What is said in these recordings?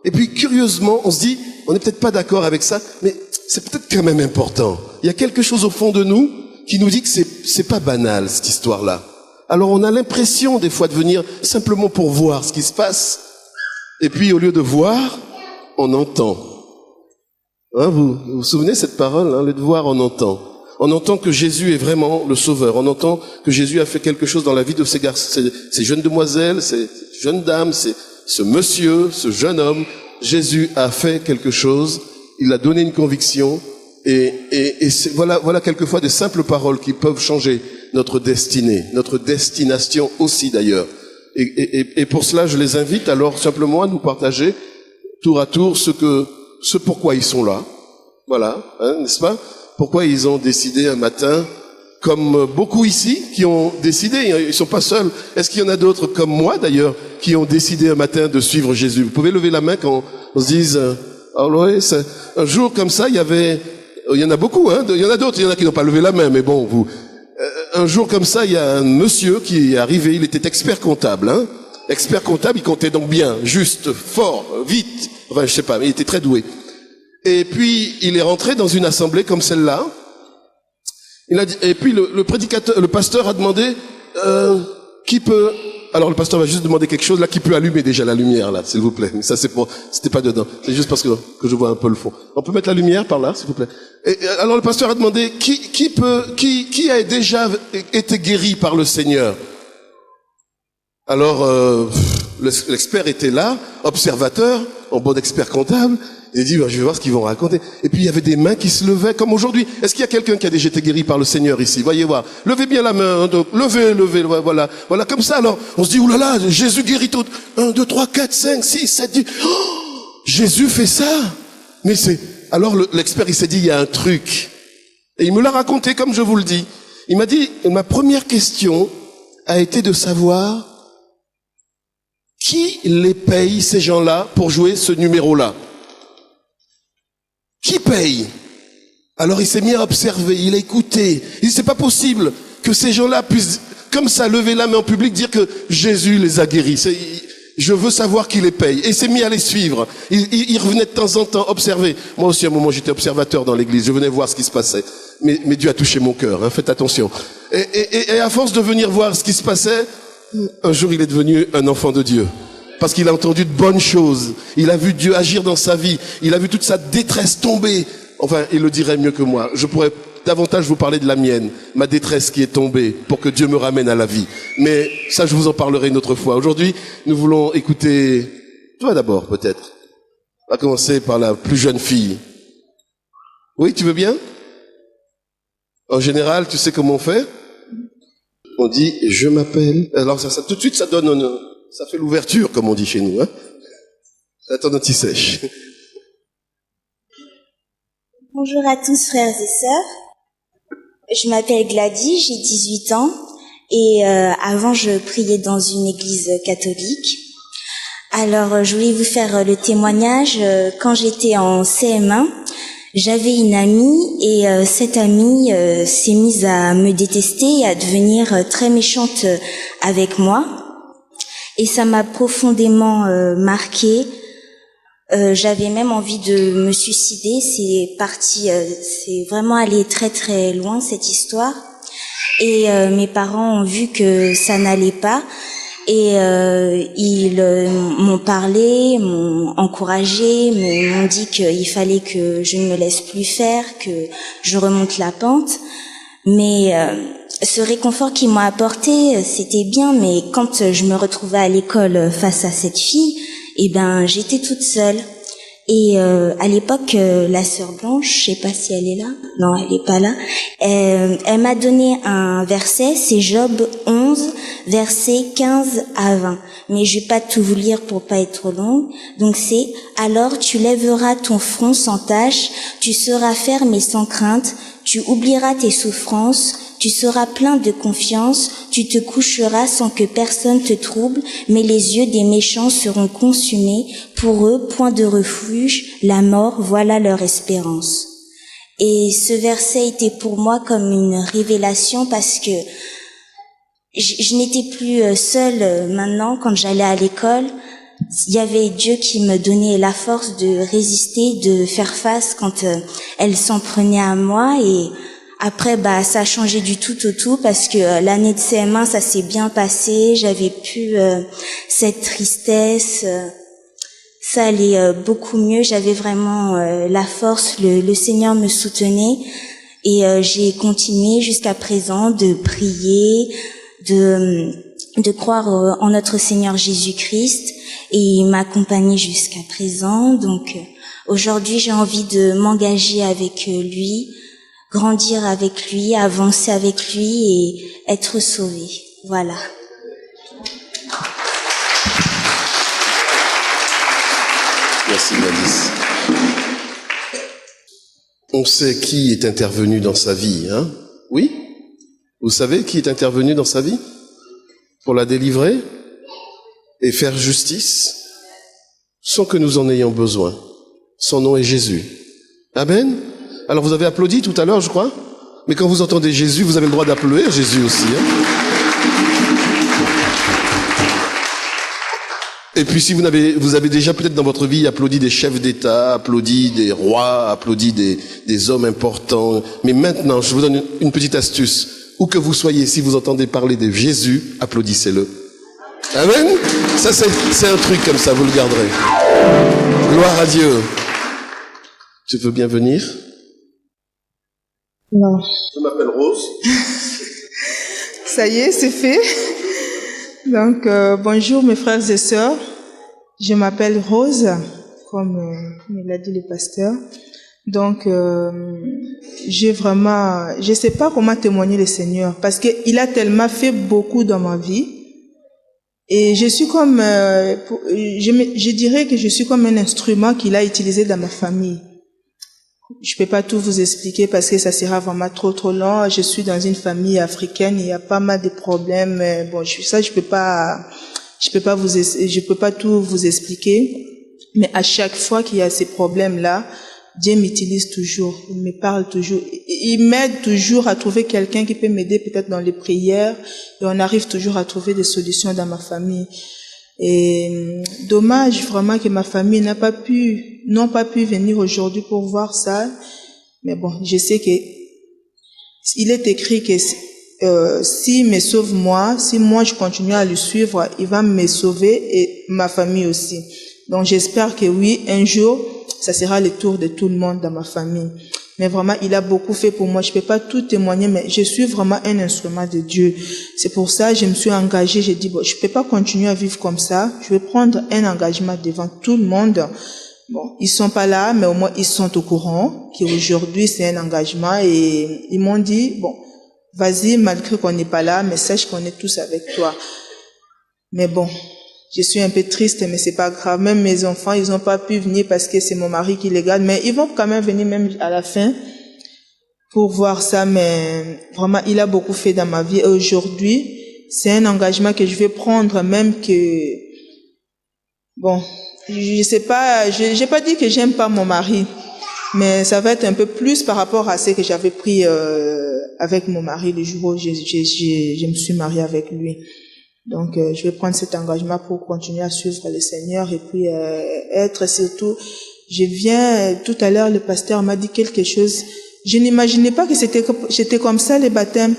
Et puis, curieusement, on se dit, on n'est peut-être pas d'accord avec ça, mais c'est peut-être quand même important. Il y a quelque chose au fond de nous qui nous dit que c'est pas banal, cette histoire-là. Alors, on a l'impression, des fois, de venir simplement pour voir ce qui se passe. Et puis, au lieu de voir, on entend. Hein, vous vous souvenez de cette parole, hein, au lieu de voir, on entend. On entend que Jésus est vraiment le Sauveur. On entend que Jésus a fait quelque chose dans la vie de ces garçons, ces jeunes demoiselles, ces jeunes dames, ce monsieur, ce jeune homme. Jésus a fait quelque chose. Il a donné une conviction. Et voilà quelquefois des simples paroles qui peuvent changer notre destinée, notre destination aussi d'ailleurs. Et pour cela, je les invite alors simplement à nous partager tour à tour ce pourquoi ils sont là. Voilà, hein, n'est-ce pas? Pourquoi ils ont décidé un matin, comme beaucoup ici, qui ont décidé, ils sont pas seuls. Est-ce qu'il y en a d'autres comme moi d'ailleurs, qui ont décidé un matin de suivre Jésus? Vous pouvez lever la main quand on se dise, un jour comme ça, il y en a beaucoup, hein, il y en a d'autres, il y en a qui n'ont pas levé la main, mais bon, un jour comme ça, il y a un monsieur qui est arrivé, il était expert comptable, hein. Expert comptable, il comptait donc bien, juste, fort, vite, enfin je sais pas, mais il était très doué. Et puis, il est rentré dans une assemblée comme celle-là. Il a dit, et puis le pasteur a demandé, qui peut, alors le pasteur va juste demander quelque chose là, qui peut allumer déjà la lumière là, s'il vous plaît. Mais ça c'était pas dedans. C'est juste parce que je vois un peu le fond. On peut mettre la lumière par là, s'il vous plaît. Et alors le pasteur a demandé, qui a déjà été guéri par le Seigneur? Alors, l'expert était là, observateur, en bon expert comptable. Il dit, je vais voir ce qu'ils vont raconter. Et puis, il y avait des mains qui se levaient, comme aujourd'hui. Est-ce qu'il y a quelqu'un qui a déjà été guéri par le Seigneur ici? Voyez voir. Levez bien la main. Hein, donc, levez, voilà. Voilà, comme ça, alors, on se dit, oulala, Jésus guérit tout. 1, 2, 3, 4, 5, 6, 7, 10. Oh, Jésus fait ça. Mais alors l'expert, il s'est dit, il y a un truc. Et il me l'a raconté comme je vous le dis. Il m'a dit, ma première question a été de savoir qui les paye, ces gens-là, pour jouer ce numéro-là? Qui paye? Alors il s'est mis à observer, il a écouté. Il dit, c'est pas possible que ces gens-là puissent, comme ça, lever la main en public, dire que Jésus les a guéris. Je veux savoir qui les paye. Et il s'est mis à les suivre. Il revenait de temps en temps observer. Moi aussi, à un moment, j'étais observateur dans l'église. Je venais voir ce qui se passait. Mais Dieu a touché mon cœur, hein, faites attention. Et à force de venir voir ce qui se passait, un jour, il est devenu un enfant de Dieu. Parce qu'il a entendu de bonnes choses. Il a vu Dieu agir dans sa vie. Il a vu toute sa détresse tomber. Enfin, il le dirait mieux que moi. Je pourrais davantage vous parler de la mienne, ma détresse qui est tombée pour que Dieu me ramène à la vie. Mais ça, je vous en parlerai une autre fois. Aujourd'hui, nous voulons écouter toi d'abord, peut-être. On va commencer par la plus jeune fille. Oui, tu veux bien? En général, tu sais comment on fait? On dit, je m'appelle. Alors ça tout de suite, ça donne ça fait l'ouverture, comme on dit chez nous, hein. Ça donne un petit sèche. Bonjour à tous, frères et sœurs. Je m'appelle Gladys, j'ai 18 ans. Et avant, je priais dans une église catholique. Alors, je voulais vous faire le témoignage. Quand j'étais en CM1, j'avais une amie et cette amie s'est mise à me détester et à devenir très méchante avec moi. Et ça m'a profondément marquée. J'avais même envie de me suicider. C'est vraiment allé très très loin cette histoire. Et mes parents ont vu que ça n'allait pas. Et ils m'ont parlé, m'ont encouragé, m'ont dit qu'il fallait que je ne me laisse plus faire, que je remonte la pente. Mais ce réconfort qu'ils m'ont apporté, c'était bien, mais quand je me retrouvais à l'école face à cette fille, j'étais toute seule. Et à l'époque, la sœur Blanche, je sais pas si elle est là, non, elle est pas là, elle m'a donné un verset, c'est Job 11, versets 15 à 20. Mais je vais pas tout vous lire pour pas être trop longue. Donc c'est, alors tu lèveras ton front sans tache, tu seras ferme et sans crainte, tu oublieras tes souffrances, tu seras plein de confiance, tu te coucheras sans que personne te trouble, mais les yeux des méchants seront consumés. Pour eux, point de refuge, la mort, voilà leur espérance. Et ce verset était pour moi comme une révélation parce que je n'étais plus seule maintenant quand j'allais à l'école. il y avait Dieu qui me donnait la force de résister, de faire face quand elle s'en prenait à moi. Et après, ça a changé du tout au tout parce que l'année de CM1, ça s'est bien passé. J'avais plus cette tristesse. Ça allait beaucoup mieux. J'avais vraiment la force. Le Seigneur me soutenait. Et j'ai continué jusqu'à présent de prier, de croire en notre Seigneur Jésus-Christ, et il m'a accompagnée jusqu'à présent. Donc aujourd'hui, j'ai envie de m'engager avec lui, grandir avec lui, avancer avec lui et être sauvée. Voilà. Merci Gladys. On sait qui est intervenu dans sa vie, hein? Oui? Vous savez qui est intervenu dans sa vie? Pour la délivrer et faire justice sans que nous en ayons besoin. Son nom est Jésus. Amen. Alors vous avez applaudi tout à l'heure, je crois, mais quand vous entendez Jésus, vous avez le droit d'applaudir Jésus aussi. Hein? Et puis si vous avez déjà peut-être dans votre vie applaudi des chefs d'État, applaudi des rois, applaudi des hommes importants, mais maintenant je vous donne une petite astuce. Où que vous soyez, si vous entendez parler de Jésus, applaudissez-le. Amen. Ça c'est un truc comme ça, vous le garderez. Gloire à Dieu. Tu veux bien venir? Non. Je m'appelle Rose. Ça y est, c'est fait. Donc, bonjour mes frères et sœurs. Je m'appelle Rose, comme me l'a dit le pasteur. Donc, je sais pas comment témoigner le Seigneur, parce qu'il a tellement fait beaucoup dans ma vie. Et je suis comme, je dirais que je suis comme un instrument qu'il a utilisé dans ma famille. Je peux pas tout vous expliquer parce que ça sera vraiment trop long. Je suis dans une famille africaine, il y a pas mal de problèmes. Bon, je peux pas tout vous expliquer. Mais à chaque fois qu'il y a ces problèmes-là, Dieu m'utilise toujours, il me parle toujours, il m'aide toujours à trouver quelqu'un qui peut m'aider peut-être dans les prières, et on arrive toujours à trouver des solutions dans ma famille. Et dommage vraiment que ma famille n'ont pas pu venir aujourd'hui pour voir ça. Mais bon, je sais que il est écrit que s'il me sauve moi, si moi je continue à le suivre, il va me sauver et ma famille aussi. Donc j'espère que oui, un jour, ça sera le tour de tout le monde dans ma famille. Mais vraiment, il a beaucoup fait pour moi. Je peux pas tout témoigner, mais je suis vraiment un instrument de Dieu. C'est pour ça que je me suis engagée. J'ai dit, bon, je peux pas continuer à vivre comme ça. Je vais prendre un engagement devant tout le monde. Bon, ils sont pas là, mais au moins ils sont au courant qu'aujourd'hui c'est un engagement, et ils m'ont dit, bon, vas-y, malgré qu'on n'est pas là, mais sache qu'on est tous avec toi. Mais bon, je suis un peu triste, mais c'est pas grave. Même mes enfants, ils ont pas pu venir parce que c'est mon mari qui les garde, mais ils vont quand même venir même à la fin pour voir ça. Mais vraiment, il a beaucoup fait dans ma vie. Et aujourd'hui, c'est un engagement que je vais prendre, même que, bon, je sais pas, j'ai pas dit que j'aime pas mon mari, mais ça va être un peu plus par rapport à ce que j'avais pris avec mon mari le jour où je me suis mariée avec lui. Donc, je vais prendre cet engagement pour continuer à suivre le Seigneur et puis être surtout. Tout à l'heure, le pasteur m'a dit quelque chose. Je n'imaginais pas que c'était comme ça les baptêmes,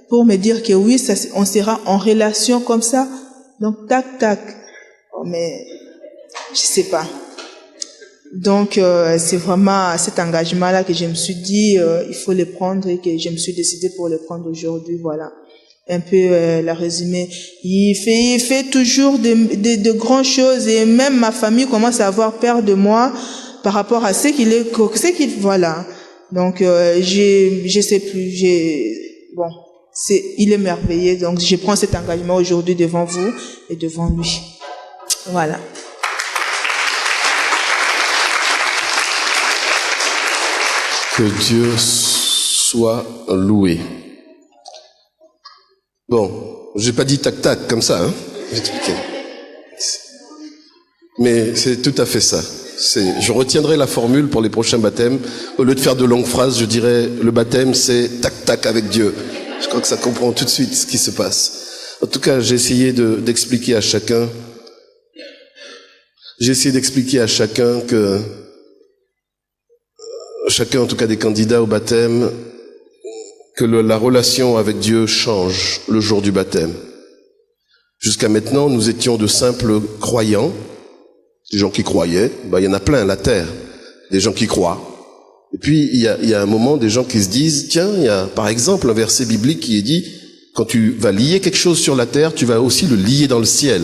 pour me dire que oui, on sera en relation comme ça. Donc, tac. Oh, mais je sais pas. Donc, c'est vraiment cet engagement-là que je me suis dit, il faut le prendre, et que je me suis décidée pour le prendre aujourd'hui. Voilà. Un peu la résumé. Il fait toujours de grandes choses, et même ma famille commence à avoir peur de moi par rapport à ce qu'il voilà. Donc je sais plus, bon, il est merveilleux. Donc je prends cet engagement aujourd'hui devant vous et devant lui. Voilà. Que Dieu soit loué. Bon, j'ai pas dit tac comme ça, hein. J'ai expliqué. Mais c'est tout à fait ça. Je retiendrai la formule pour les prochains baptêmes. Au lieu de faire de longues phrases, je dirais le baptême c'est tac avec Dieu. Je crois que ça comprend tout de suite ce qui se passe. En tout cas, j'ai essayé d'expliquer à chacun J'ai essayé d'expliquer à chacun en tout cas des candidats au baptême, que la relation avec Dieu change le jour du baptême. Jusqu'à maintenant, nous étions de simples croyants, des gens qui croyaient. Il y en a plein, la terre, des gens qui croient. Et puis, il y a un moment, des gens qui se disent, tiens, il y a par exemple un verset biblique qui est dit, quand tu vas lier quelque chose sur la terre, tu vas aussi le lier dans le ciel.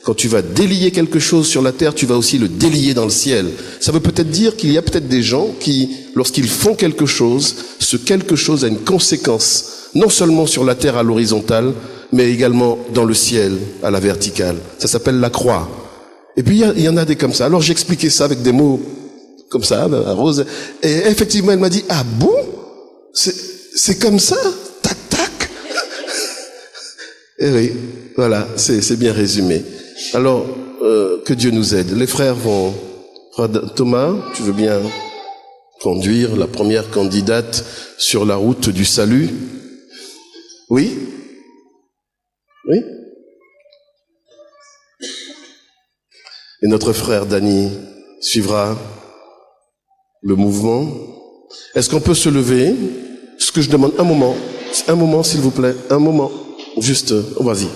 Quand tu vas délier quelque chose sur la terre, tu vas aussi le délier dans le ciel. Ça veut peut-être dire qu'il y a peut-être des gens qui, lorsqu'ils font quelque chose, ce quelque chose a une conséquence, non seulement sur la terre à l'horizontale, mais également dans le ciel à la verticale. Ça s'appelle la croix. Et puis il y en a des comme ça. Alors j'expliquais ça avec des mots comme ça, à Rose. Et effectivement, elle m'a dit, ah bon? C'est comme ça? Tac, tac. Et oui, voilà, c'est bien résumé. Alors, que Dieu nous aide. Les frères vont... Frère Thomas, tu veux bien conduire la première candidate sur la route du salut? Oui? Oui? Et notre frère Dany suivra le mouvement. Est-ce qu'on peut se lever? Ce que je demande, un moment s'il vous plaît, un moment. Juste, vas-y.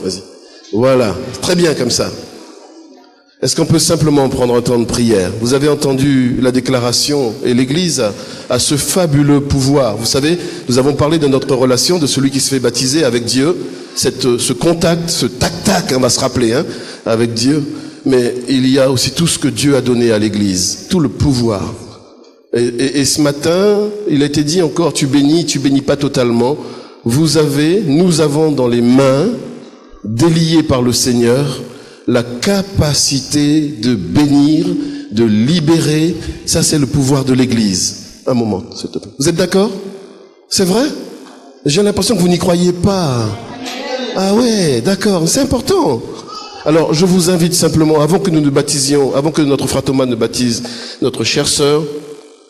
Voilà, très bien comme ça. Est-ce qu'on peut simplement prendre un temps de prière? Vous avez entendu la déclaration, et l'Église a ce fabuleux pouvoir. Vous savez, nous avons parlé de notre relation, de celui qui se fait baptiser avec Dieu, ce contact, ce tac-tac, on va se rappeler, avec Dieu. Mais il y a aussi tout ce que Dieu a donné à l'Église, tout le pouvoir. Et ce matin, il a été dit encore, tu bénis pas totalement. Nous avons dans les mains, déliées par le Seigneur, la capacité de bénir, de libérer. Ça, c'est le pouvoir de l'Église. Un moment, s'il te plaît. Vous êtes d'accord? C'est vrai? J'ai l'impression que vous n'y croyez pas. Ah ouais, d'accord, c'est important. Alors, je vous invite simplement, avant que nous nous baptisions, avant que notre frère Thomas ne baptise notre chère sœur,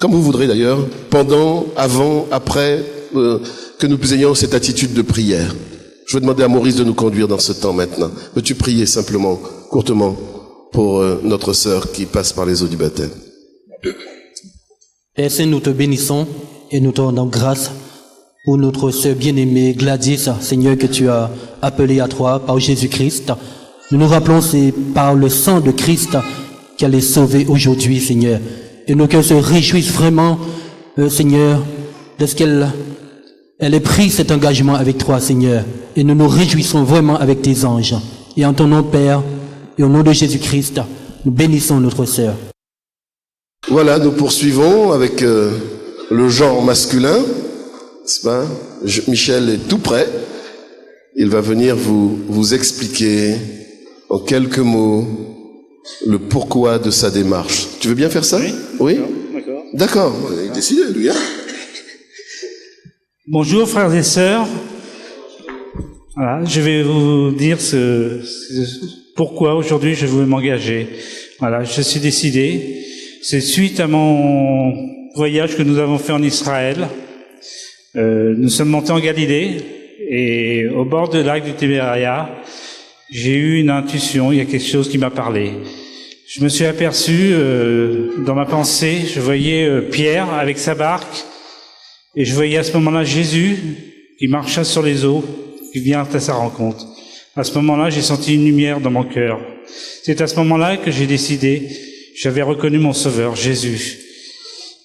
comme vous voudrez d'ailleurs, pendant, avant, après, que nous ayons cette attitude de prière. Je vais demander à Maurice de nous conduire dans ce temps maintenant. Peux-tu prier simplement, courtement, pour notre sœur qui passe par les eaux du baptême? Père Saint, nous te bénissons et nous te rendons grâce pour notre sœur bien-aimée Gladys, Seigneur, que tu as appelée à toi par Jésus-Christ. Nous nous rappelons, c'est par le sang de Christ qu'elle est sauvée aujourd'hui, Seigneur. Et nos cœurs se réjouissent vraiment, Seigneur, de ce qu'elle ait pris cet engagement avec toi, Seigneur. Et nous nous réjouissons vraiment avec tes anges. Et en ton nom, Père, et au nom de Jésus-Christ, nous bénissons notre sœur. Voilà, nous poursuivons avec le genre masculin, n'est-ce pas? Michel est tout prêt. Il va venir vous expliquer en quelques mots le pourquoi de sa démarche. Tu veux bien faire ça? Oui? D'accord. Il est décidé, lui, hein? Bonjour frères et sœurs. Voilà, je vais vous dire pourquoi aujourd'hui je veux m'engager. Voilà, je suis décidé. C'est suite à mon voyage que nous avons fait en Israël. Nous sommes montés en Galilée et au bord du lac du Tibéria, j'ai eu une intuition, il y a quelque chose qui m'a parlé. Je me suis aperçu, dans ma pensée, je voyais Pierre avec sa barque, et je voyais à ce moment-là Jésus qui marcha sur les eaux, qui vient à sa rencontre. À ce moment-là, j'ai senti une lumière dans mon cœur. C'est à ce moment-là que j'ai décidé, j'avais reconnu mon Sauveur, Jésus.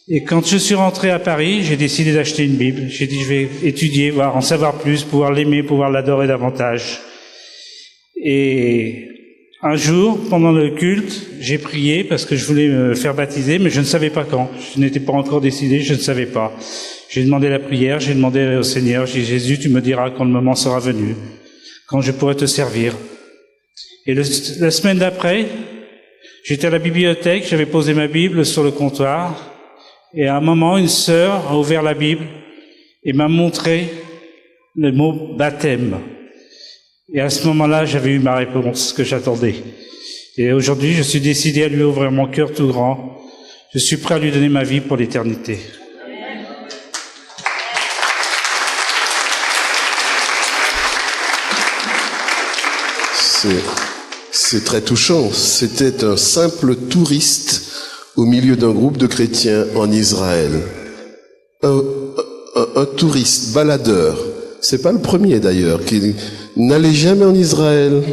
Et quand je suis rentré à Paris, j'ai décidé d'acheter une Bible. J'ai dit, je vais étudier, voir, en savoir plus, pouvoir l'aimer, pouvoir l'adorer davantage. Et un jour, pendant le culte, j'ai prié parce que je voulais me faire baptiser, mais je ne savais pas quand. Je n'étais pas encore décidé, je ne savais pas. J'ai demandé la prière, j'ai demandé au Seigneur, j'ai dit, Jésus, tu me diras quand le moment sera venu, quand je pourrai te servir. Et la semaine d'après, j'étais à la bibliothèque, j'avais posé ma Bible sur le comptoir, et à un moment, une sœur a ouvert la Bible et m'a montré le mot baptême. Et à ce moment-là, j'avais eu ma réponse que j'attendais. Et aujourd'hui, je suis décidé à lui ouvrir mon cœur tout grand. Je suis prêt à lui donner ma vie pour l'éternité. C'est très touchant. C'était un simple touriste au milieu d'un groupe de chrétiens en Israël. Un touriste, baladeur. C'est pas le premier d'ailleurs, qui n'allait jamais en Israël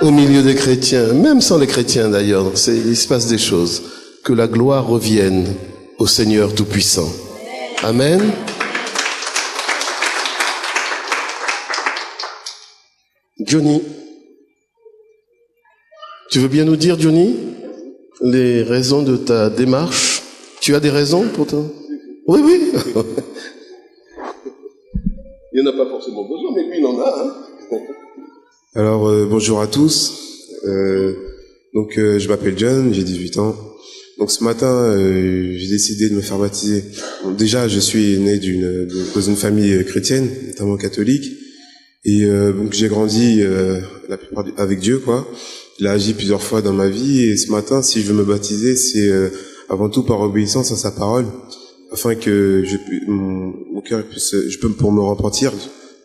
au milieu des chrétiens, même sans les chrétiens d'ailleurs. Il se passe des choses. Que la gloire revienne au Seigneur Tout-Puissant. Amen. Johnny, tu veux bien nous dire, Johnny, les raisons de ta démarche? Tu as des raisons pour toi? Oui, oui. Il n'y en a pas forcément besoin, mais lui, il en a. Hein. Alors, bonjour à tous. Je m'appelle John, j'ai 18 ans. Donc ce matin, j'ai décidé de me faire baptiser. Bon, déjà, je suis né dans une famille chrétienne, notamment catholique. Et donc j'ai grandi la plupart avec Dieu, quoi. Il a agi plusieurs fois dans ma vie. Et ce matin, si je veux me baptiser, c'est avant tout par obéissance à sa parole, afin que mon cœur puisse, pour me repentir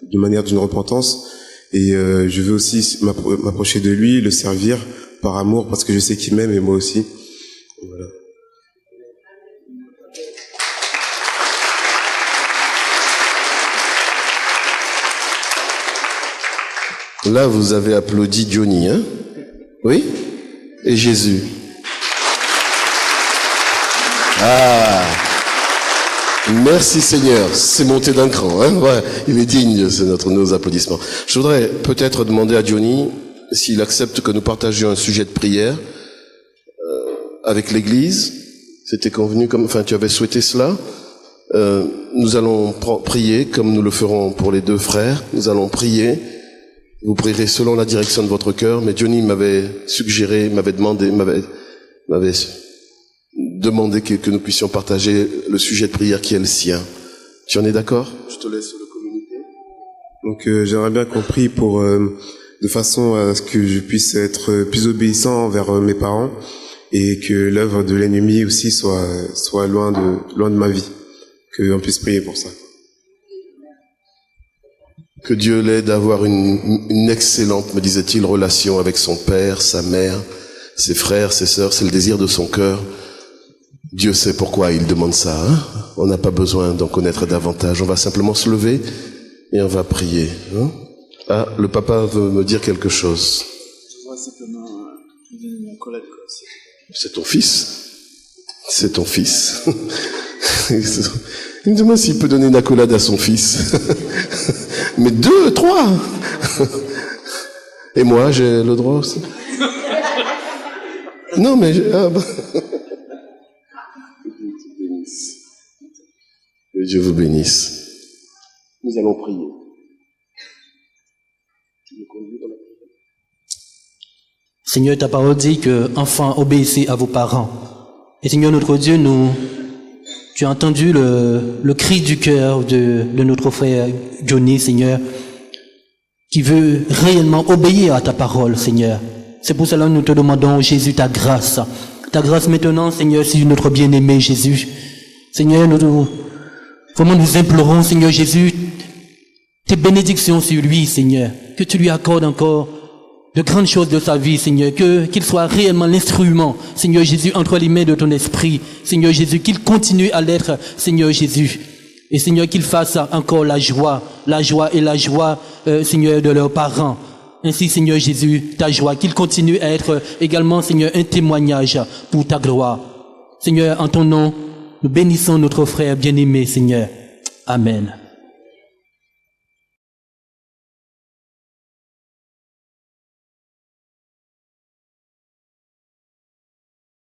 de manière d'une repentance. Et je veux aussi m'approcher de lui, le servir par amour, parce que je sais qu'il m'aime et moi aussi. Voilà. Là, vous avez applaudi Johnny, hein? Oui? Et Jésus. Ah! Merci Seigneur, c'est monté d'un cran, hein? Ouais, il est digne, c'est nos applaudissements. Je voudrais peut-être demander à Johnny s'il accepte que nous partagions un sujet de prière avec l'Église. C'était convenu, tu avais souhaité cela. Nous allons prier comme nous le ferons pour les deux frères. Nous allons prier. Vous prierez selon la direction de votre cœur. Mais Johnny m'avait suggéré, m'avait demandé que nous puissions partager le sujet de prière qui est le sien. Tu en es d'accord? Je te laisse le communiquer. Donc j'aimerais bien qu'on prie de façon à ce que je puisse être plus obéissant envers mes parents et que l'œuvre de l'ennemi aussi soit loin de ma vie. Qu'on puisse prier pour ça. Que Dieu l'aide à avoir une excellente, me disait-il, relation avec son père, sa mère, ses frères, ses sœurs. C'est le désir de son cœur. Dieu sait pourquoi il demande ça. Hein? On n'a pas besoin d'en connaître davantage. On va simplement se lever et on va prier. Hein? Ah, le papa veut me dire quelque chose. C'est ton fils. C'est ton fils. Il me demande s'il peut donner une accolade à son fils. Mais 2, 3. Et moi, j'ai le droit aussi. Non, mais... Que Dieu vous bénisse. Nous allons prier. Seigneur, ta parole dit que, enfants, obéissez à vos parents. Et Seigneur, notre Dieu, tu as entendu le cri du cœur de notre frère Johnny, Seigneur, qui veut réellement obéir à ta parole, Seigneur. C'est pour cela que nous te demandons, Jésus, ta grâce. Ta grâce maintenant, Seigneur, sur notre bien-aimé Jésus. Seigneur, vraiment nous implorons, Seigneur Jésus, tes bénédictions sur lui, Seigneur. Que tu lui accordes encore de grandes choses de sa vie, Seigneur, qu'il soit réellement l'instrument, Seigneur Jésus, entre les mains de ton esprit, Seigneur Jésus, qu'il continue à l'être, Seigneur Jésus, et Seigneur, qu'il fasse encore la joie, Seigneur, de leurs parents. Ainsi, Seigneur Jésus, ta joie, qu'il continue à être également, Seigneur, un témoignage pour ta gloire. Seigneur, en ton nom, nous bénissons notre frère bien-aimé, Seigneur. Amen.